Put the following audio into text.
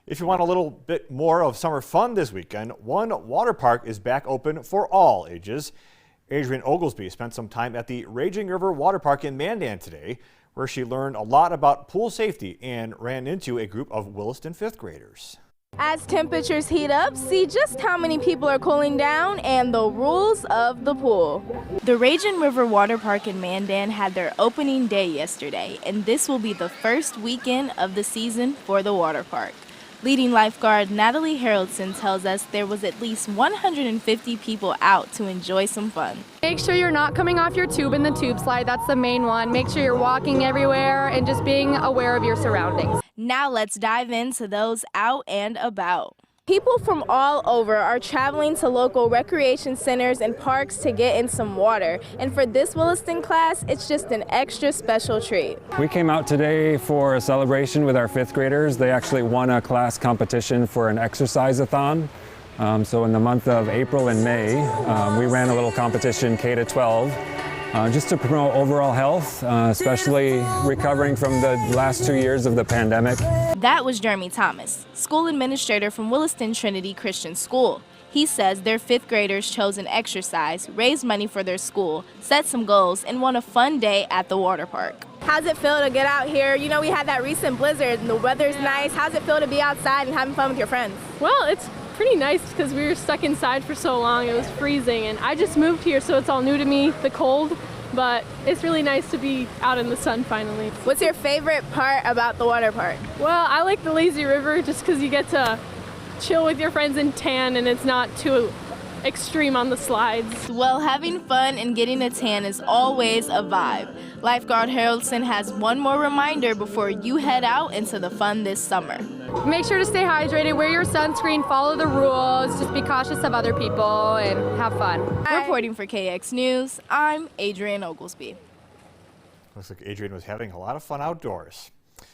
If you want a little bit more of summer fun this weekend, one water park is back open for all ages. Adrian Oglesby spent some time at the Raging River Water Park in Mandan today, where she learned a lot about pool safety and ran into a group of Williston fifth graders. As temperatures heat up, see just how many people are cooling down and the rules of the pool. The Raging River Water Park in Mandan had their opening day yesterday, and this will be the first weekend of the season for the water park. Leading lifeguard Natalie Haraldson tells us there was at least 150 people out to enjoy some fun. Make sure you're not coming off your tube in the tube slide. That's the main one. Make sure you're walking everywhere and just being aware of your surroundings. Now let's dive into those out and about. People from all over are traveling to local recreation centers and parks to get in some water. And for this Williston class, it's just an extra special treat. We came out today for a celebration with our fifth graders. They actually won a class competition for an exercise-a-thon. So in the month of April and May, we ran a little competition K-12 just to promote overall health, especially recovering from the last 2 years of the pandemic. That was Jeremy Thomas, school administrator from Williston Trinity Christian School. He says their fifth graders chose an exercise, raised money for their school, set some goals, and won a fun day at the water park. How's it feel to get out here? You know, we had that recent blizzard and the weather's nice. How's it feel to be outside and having fun with your friends? Well, it's pretty nice because we were stuck inside for so long. It was freezing, and I just moved here, so it's all new to me, the cold. But it's really nice to be out in the sun finally. What's your favorite part about the water park? Well, I like the lazy river just because you get to chill with your friends and tan, and it's not too extreme on the slides. Well, having fun and getting a tan is always a vibe. Lifeguard Haraldson has one more reminder before you head out into the fun this summer. Make sure to stay hydrated, wear your sunscreen, follow the rules, just be cautious of other people, and have fun. Reporting for KX News, I'm Adrian Oglesby. Looks like Adrian was having a lot of fun outdoors.